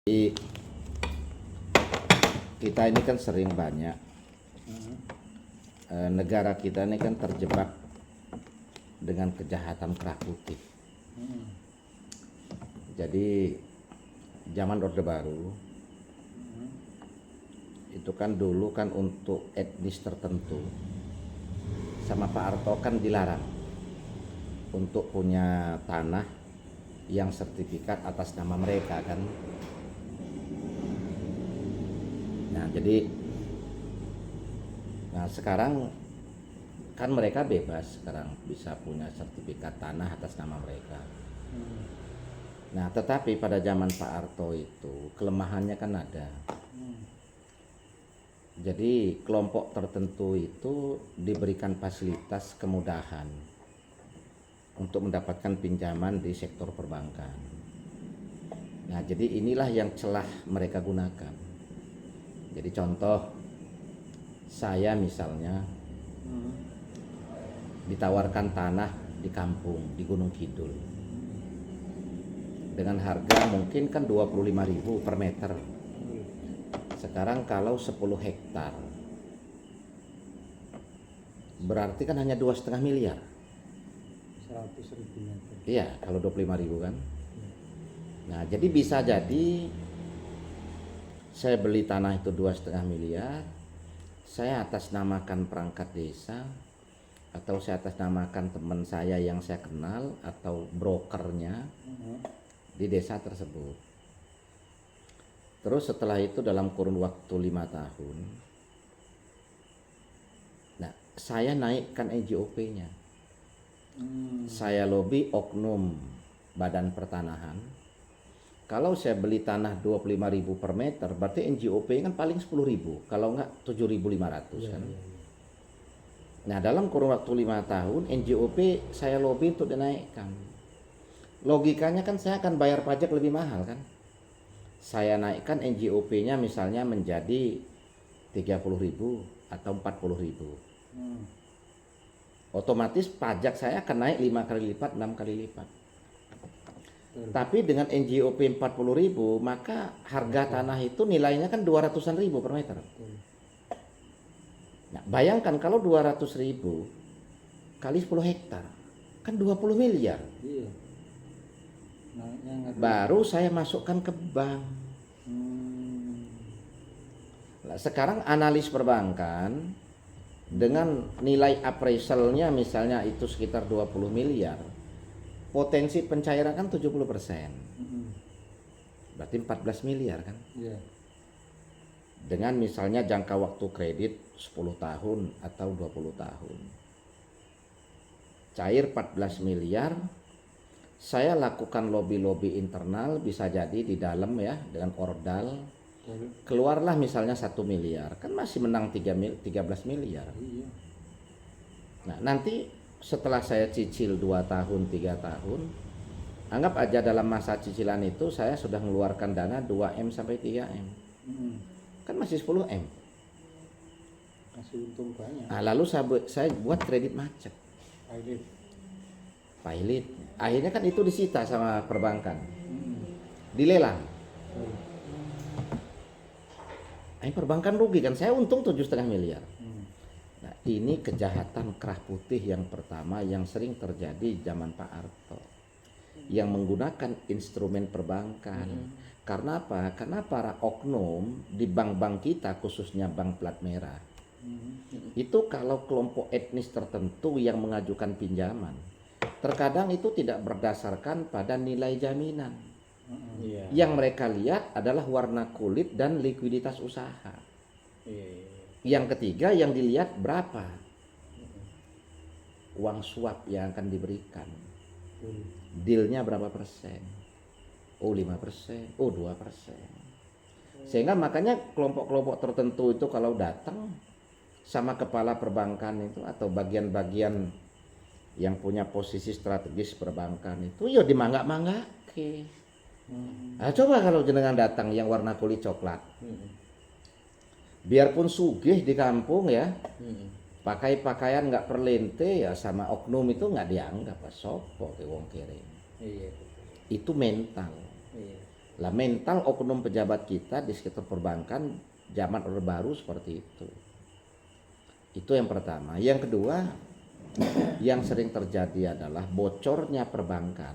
Jadi kita ini kan sering banyak negara kita ini kan terjebak dengan kejahatan kerah putih. Jadi zaman Orde Baru itu kan dulu kan untuk etnis tertentu sama Pak Harto kan dilarang untuk punya tanah yang sertifikat atas nama mereka kan. Nah jadi sekarang kan mereka bebas sekarang bisa punya sertifikat tanah atas nama mereka. Nah tetapi pada zaman Pak Harto itu kelemahannya kan ada. Jadi kelompok tertentu itu diberikan fasilitas kemudahan untuk mendapatkan pinjaman di sektor perbankan. Nah jadi inilah yang celah mereka gunakan. Jadi contoh saya misalnya ditawarkan tanah di kampung di Gunung Kidul dengan harga mungkin kan 25.000 per meter. Sekarang kalau 10 hektar berarti kan hanya 2,5 miliar. 100.000 meter. Iya, kalau 25.000 kan. Nah, jadi bisa jadi saya beli tanah itu 2,5 miliar, saya atasnamakan perangkat desa, atau saya atasnamakan teman saya yang saya kenal, atau brokernya di desa tersebut. Terus setelah itu dalam kurun waktu 5 tahun, nah saya naikkan NJOP-nya. Saya lobby oknum badan pertanahan. Kalau saya beli tanah 25.000 per meter, berarti NJOP kan paling 10.000, kalau enggak 7.500 kan. Nah dalam kurun waktu 5 tahun NJOP saya lobby untuk dinaikkan. Logikanya kan saya akan bayar pajak lebih mahal kan. Saya naikkan NJOP-nya misalnya menjadi 30.000 atau 40.000. Otomatis pajak saya akan naik 5 kali lipat, 6 kali lipat. Tapi dengan NJOP 40.000 maka harga tanah itu nilainya kan 200-an ribu per meter. Nah, bayangkan kalau 200.000 kali 10 hektar kan 20 miliar. Iya. Baru saya masukkan ke bank. Nah, sekarang analis perbankan dengan nilai appraisalnya misalnya itu sekitar 20 miliar. Potensi pencairan kan 70%. Berarti 14 miliar kan. Iya. Dengan misalnya jangka waktu kredit 10 tahun atau 20 tahun. Cair 14 miliar. Saya lakukan lobby-lobby internal bisa jadi di dalam ya dengan ordal. Keluarlah misalnya 1 miliar. Kan masih menang 13 miliar. Iya. Nah nanti setelah saya cicil 2 tahun 3 tahun, anggap aja dalam masa cicilan itu saya sudah mengeluarkan dana 2M sampai 3M. Kan masih 10M. Masih untung banyak. Nah, lalu saya buat kredit macet. Pilot. Akhirnya kan itu disita sama perbankan. Dilelang. Perbankan rugi kan, saya untung 7,5 miliar. Nah, ini kejahatan kerah putih yang pertama yang sering terjadi zaman Pak Harto. Yang menggunakan instrumen perbankan. Karena apa? Karena para oknum di bank-bank kita khususnya bank plat merah. Itu kalau kelompok etnis tertentu yang mengajukan pinjaman, terkadang itu tidak berdasarkan pada nilai jaminan. Yang mereka lihat adalah warna kulit dan likuiditas usaha. Yang ketiga yang dilihat berapa uang suap yang akan diberikan. Dealnya berapa persen. Oh 5%, oh 2%. Sehingga makanya kelompok-kelompok tertentu itu kalau datang sama kepala perbankan itu atau bagian-bagian yang punya posisi strategis perbankan itu ya dimangga-mangga. Nah, coba kalau jenengan datang yang warna kulit coklat. Biarpun sugih di kampung ya, pakai pakaian nggak perlente ya sama oknum itu nggak dianggap sopo ke wong kirim. Itu mental. Lah mental oknum pejabat kita di sektor perbankan zaman Orde Baru seperti itu. Itu yang pertama. Yang kedua, yang sering terjadi adalah bocornya perbankan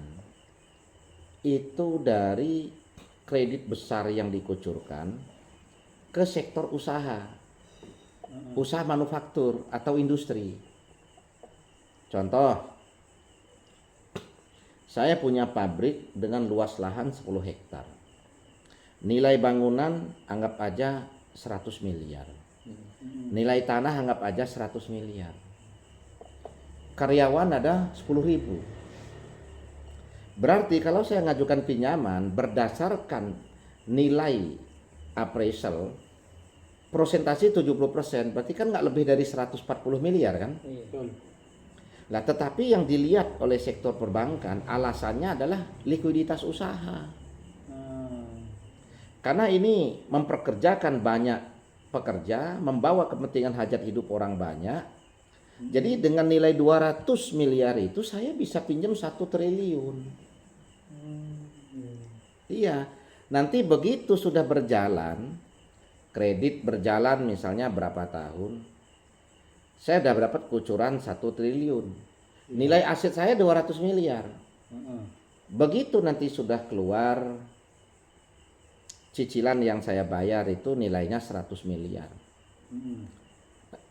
itu dari kredit besar yang dikucurkan ke sektor usaha manufaktur atau industri. Contoh, saya punya pabrik dengan luas lahan 10 hektar. Nilai bangunan anggap aja 100 miliar. Nilai tanah anggap aja 100 miliar. Karyawan ada 10.000. Berarti kalau saya ngajukan pinjaman berdasarkan nilai appraisal prosentasi 70%, berarti kan nggak lebih dari 140 miliar kan? Nah, tetapi yang dilihat oleh sektor perbankan alasannya adalah likuiditas usaha. Karena ini memperkerjakan banyak pekerja, membawa kepentingan hajat hidup orang banyak. Jadi dengan nilai 200 miliar itu saya bisa pinjam 1 triliun. Iya, nanti begitu sudah berjalan, kredit berjalan misalnya berapa tahun, saya udah dapat kucuran 1 triliun. Nilai aset saya 200 miliar. Begitu nanti sudah keluar, cicilan yang saya bayar itu nilainya 100 miliar.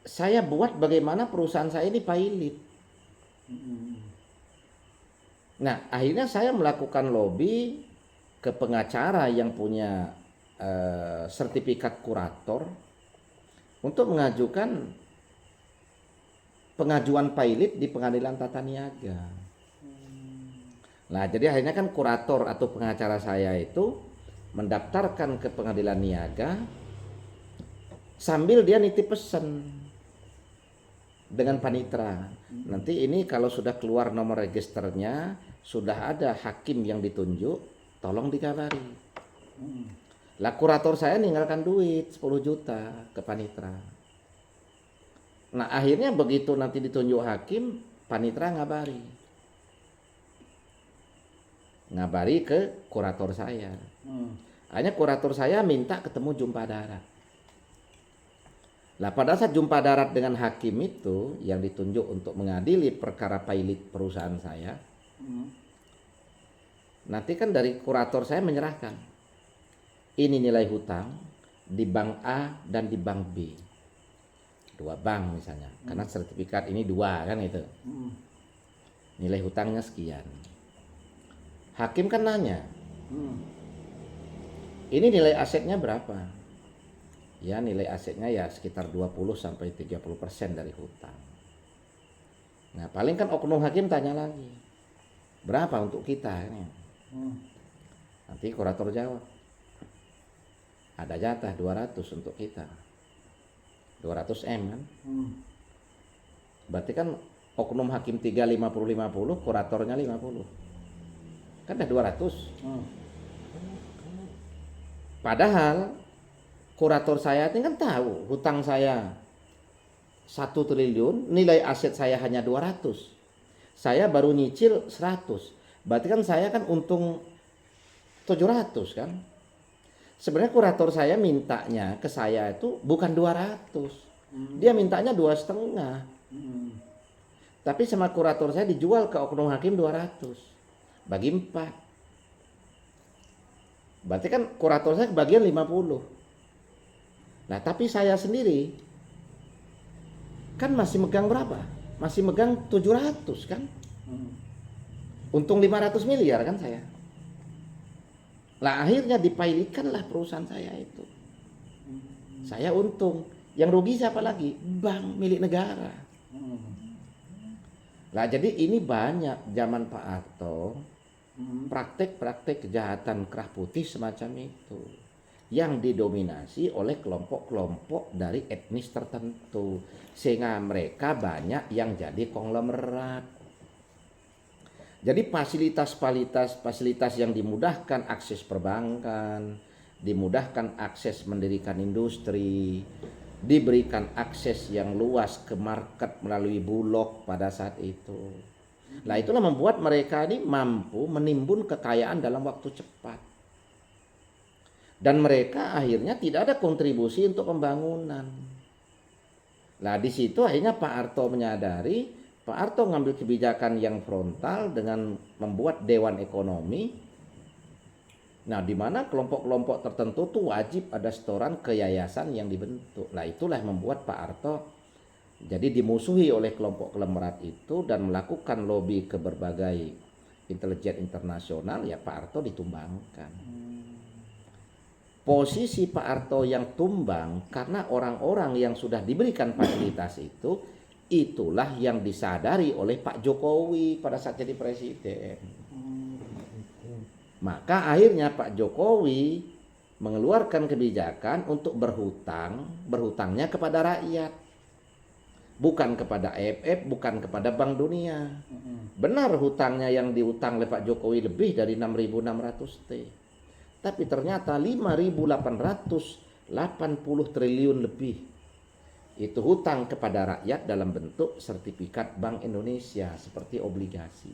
Saya buat bagaimana perusahaan saya ini pilot. Nah, akhirnya saya melakukan lobby ke pengacara yang punya sertifikat kurator untuk mengajukan pengajuan pilot di Pengadilan Tata Niaga. Nah, jadi akhirnya kan kurator atau pengacara saya itu mendaftarkan ke Pengadilan Niaga sambil dia nitip pesan dengan panitra. Nanti ini kalau sudah keluar nomor registernya, sudah ada hakim yang ditunjuk, tolong dikabari. Lah kurator saya ninggalkan duit 10 juta ke panitra. Nah, akhirnya begitu nanti ditunjuk hakim, panitra ngabari ke kurator saya. Hanya kurator saya minta ketemu jumpa darat. Lah pada saat jumpa darat dengan hakim itu yang ditunjuk untuk mengadili perkara pilot perusahaan saya, nanti kan dari kurator saya menyerahkan ini nilai hutang di bank A dan di bank B, 2 bank misalnya, karena sertifikat ini 2 kan itu, nilai hutangnya sekian. Hakim kan nanya, ini nilai asetnya berapa? Ya, nilai asetnya ya sekitar 20-30% dari hutang. Nah, paling kan oknum hakim tanya lagi, berapa untuk kita ini? Nanti kurator jawab, ada jatah 200 untuk kita, 200 M kan? Berarti kan oknum hakim 3 50-50, kuratornya 50, kan ada 200. Padahal kurator saya ini kan tahu hutang saya 1 triliun, nilai aset saya hanya 200. Saya baru nyicil 100. Berarti kan saya kan untung 700 kan. Sebenarnya kurator saya mintanya ke saya itu bukan 200. Dia mintanya 2,5. Tapi sama kurator saya dijual ke oknum hakim 200. Bagi 4. Berarti kan kurator saya kebagian 50. Nah, tapi saya sendiri kan masih megang berapa? Masih megang 700 kan? Untung 500 miliar kan saya. Lah akhirnya dipilotkanlah perusahaan saya itu. Saya untung. Yang rugi siapa lagi? Bank milik negara. Lah jadi ini banyak zaman Pak Harto praktek-praktek kejahatan kerah putih semacam itu, yang didominasi oleh kelompok-kelompok dari etnis tertentu, sehingga mereka banyak yang jadi konglomerat. Jadi fasilitas yang dimudahkan akses perbankan, dimudahkan akses mendirikan industri, diberikan akses yang luas ke market melalui bulog pada saat itu. Nah, itulah membuat mereka ini mampu menimbun kekayaan dalam waktu cepat. Dan mereka akhirnya tidak ada kontribusi untuk pembangunan. Nah di situ akhirnya Pak Harto menyadari, Pak Harto ngambil kebijakan yang frontal dengan membuat Dewan Ekonomi. Nah di mana kelompok-kelompok tertentu tuh wajib ada setoran ke yayasan yang dibentuk. Nah itulah yang membuat Pak Harto jadi dimusuhi oleh kelompok kelemerat itu dan melakukan lobby ke berbagai intelijen internasional, ya Pak Harto ditumbangkan. Posisi Pak Harto yang tumbang karena orang-orang yang sudah diberikan fasilitas itu, itulah yang disadari oleh Pak Jokowi pada saat jadi presiden. Maka akhirnya Pak Jokowi mengeluarkan kebijakan untuk berhutangnya kepada rakyat. Bukan kepada IMF, bukan kepada Bank Dunia. Benar hutangnya yang dihutang oleh Pak Jokowi lebih dari 6.600 T. Tapi ternyata 5.880 triliun lebih itu hutang kepada rakyat dalam bentuk sertifikat Bank Indonesia seperti obligasi.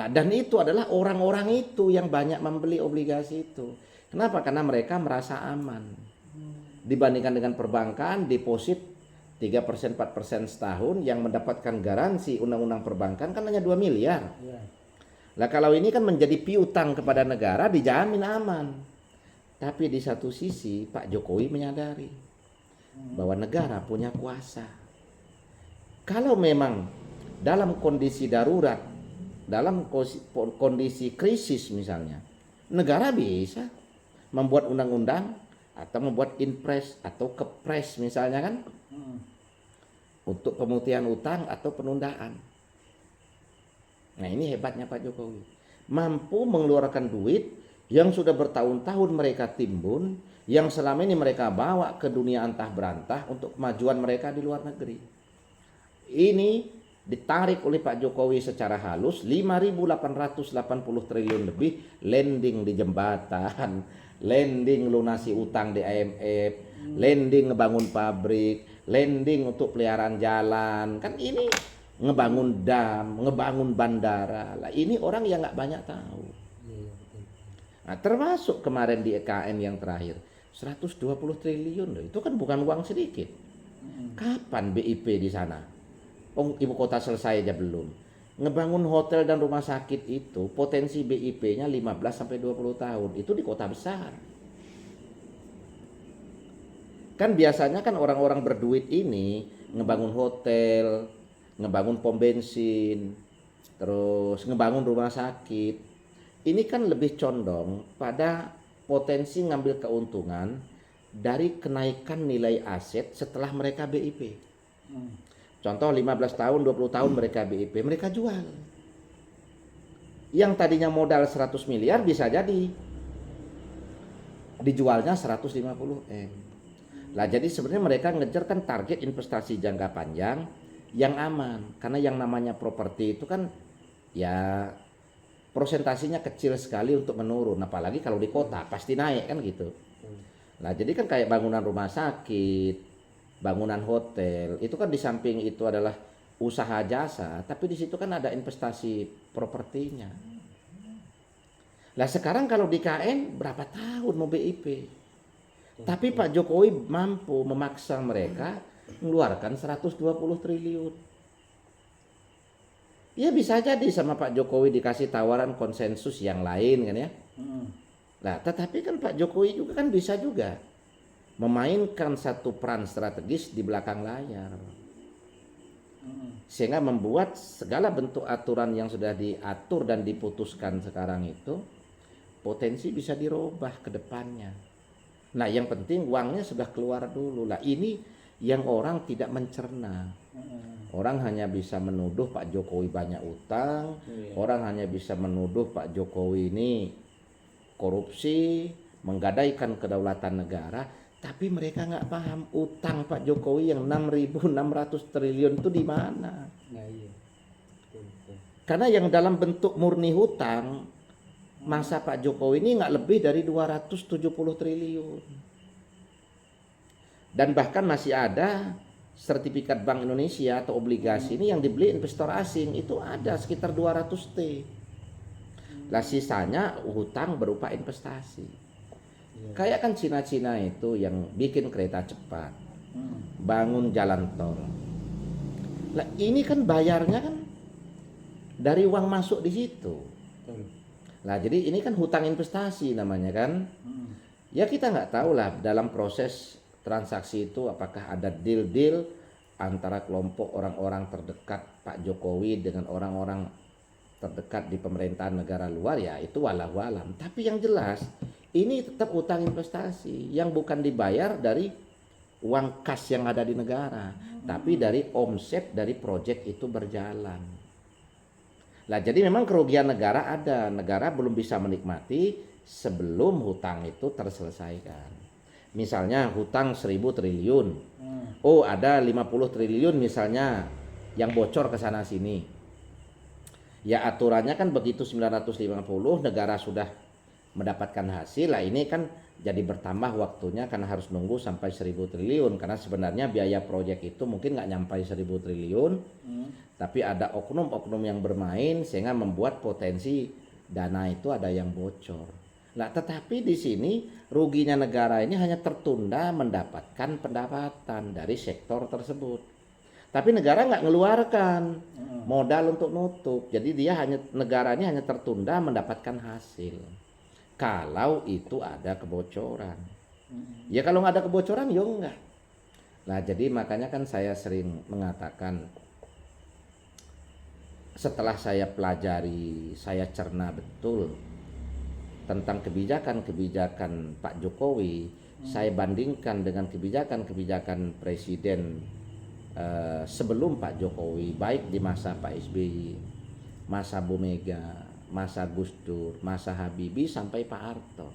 Nah, dan itu adalah orang-orang itu yang banyak membeli obligasi itu. Kenapa? Karena mereka merasa aman. Dibandingkan dengan perbankan, deposit 3%, 4% setahun yang mendapatkan garansi undang-undang perbankan kan hanya 2 miliar. Nah kalau ini kan menjadi piutang kepada negara dijamin aman. Tapi di satu sisi Pak Jokowi menyadari bahwa negara punya kuasa. Kalau memang dalam kondisi darurat, dalam kondisi krisis misalnya, negara bisa membuat undang-undang atau membuat inpres atau kepres misalnya kan, untuk pemutihan utang atau penundaan. Nah ini hebatnya Pak Jokowi, mampu mengeluarkan duit yang sudah bertahun-tahun mereka timbun, yang selama ini mereka bawa ke dunia antah berantah untuk kemajuan mereka di luar negeri. Ini ditarik oleh Pak Jokowi secara halus 5.880 triliun lebih, lending di jembatan, lending lunasi utang di IMF, lending ngebangun pabrik, lending untuk peliharaan jalan. Kan ini ngebangun dam, ngebangun bandara. Lah ini orang yang nggak banyak tahu. Nah, termasuk kemarin di EKN yang terakhir 120 triliun loh. Itu kan bukan uang sedikit. Kapan BIP di sana? Oh, ibu kota selesai aja belum. Ngebangun hotel dan rumah sakit itu potensi BIP-nya 15 sampai 20 tahun. Itu di kota besar. Kan biasanya kan orang-orang berduit ini ngebangun hotel, ngebangun pom bensin, terus ngebangun rumah sakit. Ini kan lebih condong pada potensi ngambil keuntungan dari kenaikan nilai aset setelah mereka BIP. Contoh 15 tahun, 20 tahun mereka BIP, mereka jual. Yang tadinya modal 100 miliar bisa jadi dijualnya 150 M. Lah jadi sebenarnya mereka ngejar kan target investasi jangka panjang yang aman, karena yang namanya properti itu kan ya prosentasinya kecil sekali untuk menurun, apalagi kalau di kota pasti naik kan gitu. Nah jadi kan kayak bangunan rumah sakit, bangunan hotel itu kan di samping itu adalah usaha jasa, tapi di situ kan ada investasi propertinya. Lah sekarang kalau di KN berapa tahun mau BIP? Tapi Pak Jokowi mampu memaksa mereka mengeluarkan 120 triliun. Ya bisa jadi sama Pak Jokowi dikasih tawaran konsensus yang lain kan ya. Nah, tetapi kan Pak Jokowi juga kan bisa juga memainkan satu peran strategis di belakang layar. Sehingga membuat segala bentuk aturan yang sudah diatur dan diputuskan sekarang itu potensi bisa dirubah ke depannya. Nah, yang penting uangnya sudah keluar dulu. Lah ini yang orang tidak mencerna. Orang hanya bisa menuduh Pak Jokowi banyak utang, orang hanya bisa menuduh Pak Jokowi ini korupsi, menggadaikan kedaulatan negara, tapi mereka nggak paham utang Pak Jokowi yang 6.600 triliun itu di mana. Karena yang dalam bentuk murni hutang masa Pak Jokowi ini nggak lebih dari 270 triliun. Dan bahkan masih ada sertifikat Bank Indonesia atau obligasi ini yang dibeli investor asing itu ada sekitar 200 T. Lah sisanya hutang berupa investasi. Iya. Kayak kan Cina-Cina itu yang bikin kereta cepat, bangun jalan tol. Lah ini kan bayarnya kan dari uang masuk di situ. Betul. Lah jadi ini kan hutang investasi namanya kan. Ya kita nggak tahu lah dalam proses transaksi itu apakah ada deal-deal antara kelompok orang-orang terdekat Pak Jokowi dengan orang-orang terdekat di pemerintahan negara luar, ya itu walau alam. Tapi yang jelas ini tetap utang investasi yang bukan dibayar dari uang kas yang ada di negara, tapi dari omset dari proyek itu berjalan. Lah jadi memang kerugian negara ada, negara belum bisa menikmati sebelum hutang itu terselesaikan. Misalnya hutang 1.000 triliun. Oh, ada 50 triliun misalnya yang bocor ke sana sini. Ya aturannya kan begitu 950 negara sudah mendapatkan hasil, lah ini kan jadi bertambah waktunya karena harus nunggu sampai 1.000 triliun karena sebenarnya biaya proyek itu mungkin nggak nyampai 1.000 triliun, tapi ada oknum-oknum yang bermain sehingga membuat potensi dana itu ada yang bocor. Nah, tetapi di sini ruginya negara ini hanya tertunda mendapatkan pendapatan dari sektor tersebut. Tapi negara nggak ngeluarkan modal untuk nutup. Jadi negara ini hanya tertunda mendapatkan hasil. Kalau itu ada kebocoran. Ya kalau nggak ada kebocoran ya enggak. Nah, jadi makanya kan saya sering mengatakan setelah saya pelajari, saya cerna betul tentang kebijakan-kebijakan Pak Jokowi, saya bandingkan dengan kebijakan-kebijakan Presiden sebelum Pak Jokowi, baik di masa Pak SBY, masa Bu Mega, masa Gus Dur, masa Habibie sampai Pak Harto.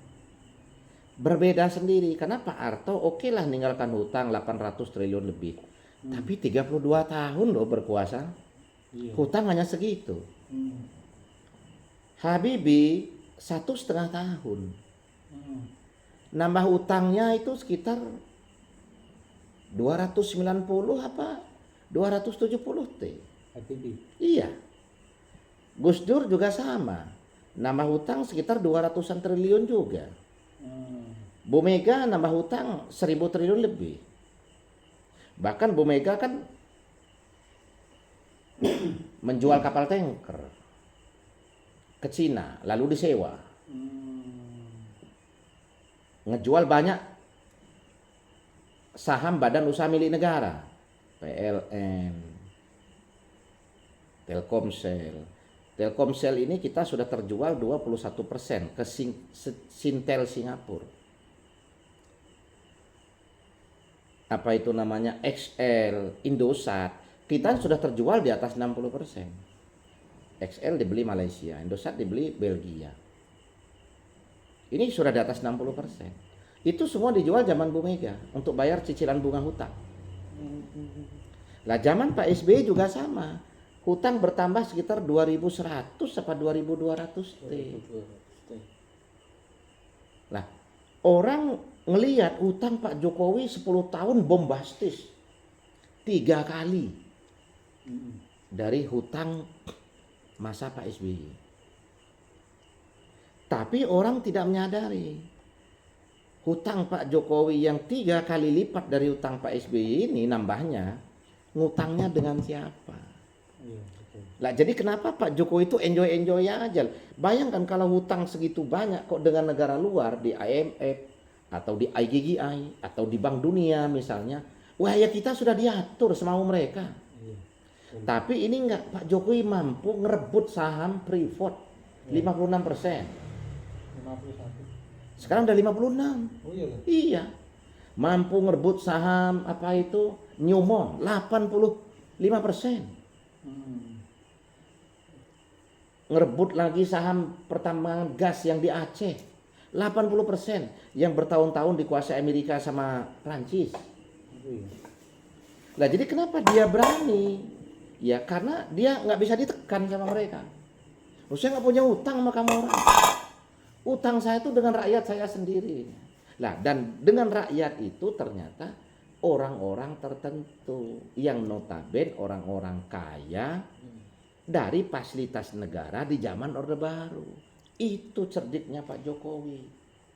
Berbeda sendiri karena Pak Harto oke lah ninggalkan hutang 800 triliun lebih. Tapi 32 tahun loh berkuasa. Hutang hanya segitu. Habibie 1,5 tahun. Nambah utangnya itu sekitar 290 apa 270 T. Habibie. Iya. Gus Dur juga sama. Nambah hutang sekitar 200-an triliun juga. Bu Mega nambah hutang 1.000 triliun lebih. Bahkan Bu Mega kan menjual kapal tanker ke Cina lalu disewa. Ngejual banyak saham badan usaha milik negara, PLN, Telkomsel ini kita sudah terjual 21% ke Sintel Singapura. Apa itu namanya, XL, Indosat, kita sudah terjual di atas 60%. XL dibeli Malaysia, Indosat dibeli Belgia. Ini sudah di atas 60%. Itu semua dijual zaman Bu Mega untuk bayar cicilan bunga hutang. Lah zaman Pak SBY juga sama. Hutang bertambah sekitar 2.100 apa 2.200 T. Lah, orang ngelihat hutang Pak Jokowi 10 tahun bombastis. 3 kali dari hutang masa Pak SBY. Tapi orang tidak menyadari hutang Pak Jokowi yang 3 kali lipat dari hutang Pak SBY ini nambahnya, ngutangnya dengan siapa? Lah jadi kenapa Pak Jokowi itu enjoy aja? Bayangkan kalau hutang segitu banyak kok dengan negara luar di IMF atau di IGGI atau di Bank Dunia misalnya, wah ya kita sudah diatur semau mereka. Tapi ini enggak, Pak Jokowi mampu ngerebut saham Freeport 56%. 51. Sekarang udah 56. Oh iya. Iya. Mampu ngerebut saham apa itu Newmont 85%. Ngerebut lagi saham pertambangan gas yang di Aceh 80% yang bertahun-tahun dikuasai Amerika sama Prancis. Nah jadi kenapa dia berani? Ya karena dia nggak bisa ditekan sama mereka. Saya nggak punya utang sama kamu orang. Utang saya itu dengan rakyat saya sendiri. Nah dan dengan rakyat itu ternyata orang-orang tertentu yang notabene orang-orang kaya dari fasilitas negara di zaman Orde Baru. Itu cerdiknya Pak Jokowi.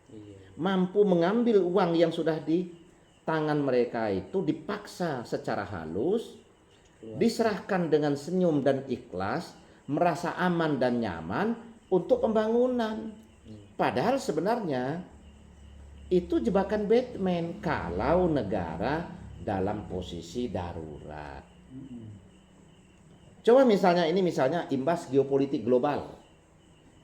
Iya. Mampu mengambil uang yang sudah di tangan mereka itu dipaksa secara halus, diserahkan dengan senyum dan ikhlas, merasa aman dan nyaman untuk pembangunan. Padahal sebenarnya itu jebakan Batman kalau negara dalam posisi darurat. Coba misalnya imbas geopolitik global.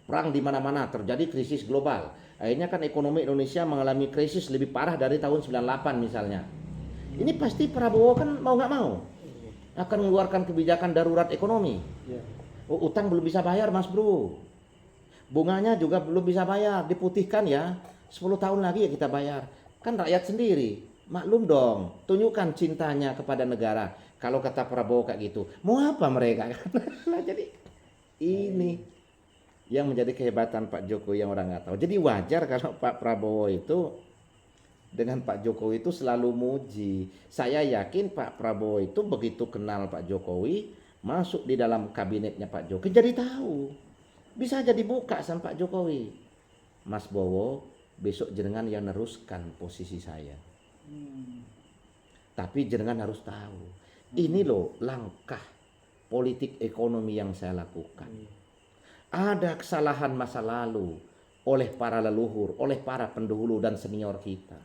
Perang di mana-mana, terjadi krisis global. Akhirnya kan ekonomi Indonesia mengalami krisis lebih parah dari tahun 98 misalnya. Ini pasti Prabowo kan mau nggak mau akan mengeluarkan kebijakan darurat ekonomi. Iya. Oh, utang belum bisa bayar Mas Bro. Bunganya juga belum bisa bayar, diputihkan ya. 10 tahun lagi ya kita bayar. Kan rakyat sendiri. Maklum dong, tunjukkan cintanya kepada negara. Kalau kata Prabowo kayak gitu, mau apa mereka? Nah, jadi ini yang menjadi kehebatan Pak Jokowi yang orang nggak tahu. Jadi wajar kalau Pak Prabowo itu dengan Pak Jokowi itu selalu muji. Saya yakin Pak Prabowo itu begitu kenal Pak Jokowi, masuk di dalam kabinetnya Pak Jokowi, jadi tahu. Bisa jadi buka sama Pak Jokowi. Mas Bowo, besok jenengan yang neruskan posisi saya. Tapi jenengan harus tahu, ini loh langkah politik ekonomi yang saya lakukan. Ada kesalahan masa lalu oleh para leluhur, oleh para pendahulu dan senior kita.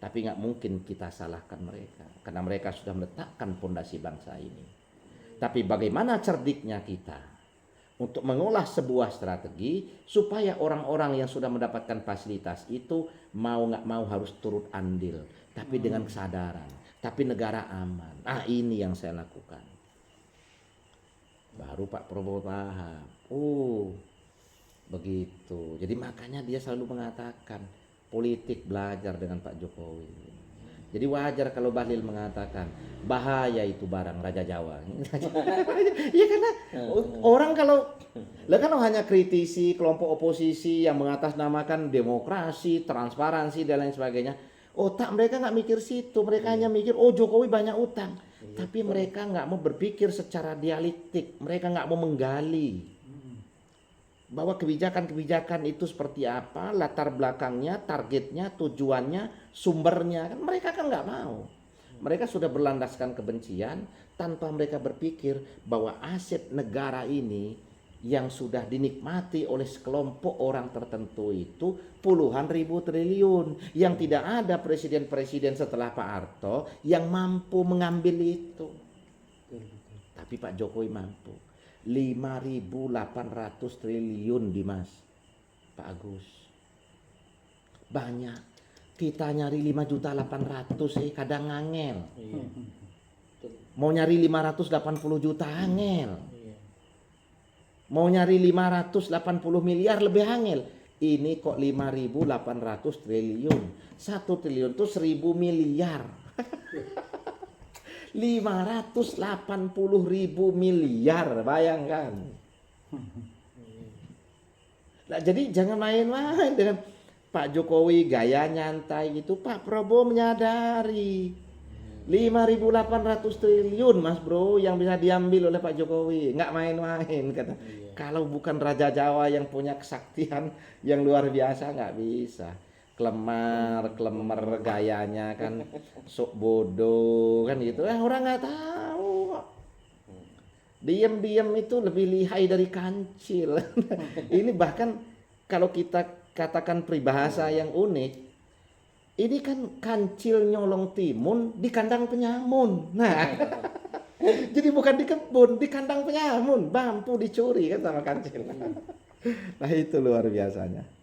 Tapi nggak mungkin kita salahkan mereka, karena mereka sudah meletakkan fondasi bangsa ini. Tapi bagaimana cerdiknya kita untuk mengolah sebuah strategi supaya orang-orang yang sudah mendapatkan fasilitas itu mau nggak mau harus turut andil, tapi dengan kesadaran, tapi negara aman. Ini yang saya lakukan. Baru Pak Prabowo paham. Oh, begitu. Jadi makanya dia selalu mengatakan politik belajar dengan Pak Jokowi. Jadi wajar kalau Bahlil mengatakan bahaya itu barang Raja Jawa. Iya karena orang kalau hanya kritisi kelompok oposisi yang mengatasnamakan demokrasi, transparansi dan lain sebagainya. Otak mereka nggak mikir situ, mereka hanya mikir Jokowi banyak utang. Tapi mereka nggak mau berpikir secara dialektik, mereka nggak mau menggali bahwa kebijakan-kebijakan itu seperti apa, latar belakangnya, targetnya, tujuannya, sumbernya. Kan mereka kan nggak mau. Mereka sudah berlandaskan kebencian tanpa mereka berpikir bahwa aset negara ini yang sudah dinikmati oleh sekelompok orang tertentu itu puluhan ribu triliun, yang tidak ada presiden-presiden setelah Pak Harto yang mampu mengambil itu. Tapi Pak Jokowi mampu. 5.800 triliun Dimas, Pak Agus. Banyak. Kita nyari 5.800.000 kadang angel. Mau nyari 580 juta angel. Mau nyari 580 miliar lebih angel. Ini kok 5.800 triliun. 1 triliun itu 1.000 miliar. 580.000 miliar, bayangkan. Nah, jadi jangan main-main dengan Pak Jokowi gaya nyantai gitu. Pak Prabowo menyadari 5.800 triliun Mas Bro yang bisa diambil oleh Pak Jokowi. Nggak main-main kata. Kalau bukan Raja Jawa yang punya kesaktian yang luar biasa nggak bisa. Klemer gayanya kan sok bodoh kan gitu. Orang nggak tahu kok. Diam-diam itu lebih lihai dari kancil. Ini bahkan kalau kita katakan peribahasa yang unik, ini kan kancil nyolong timun di kandang penyamun. Nah, jadi bukan di kebun, di kandang penyamun. Bambu dicuri kan sama kancil. Nah itu luar biasanya.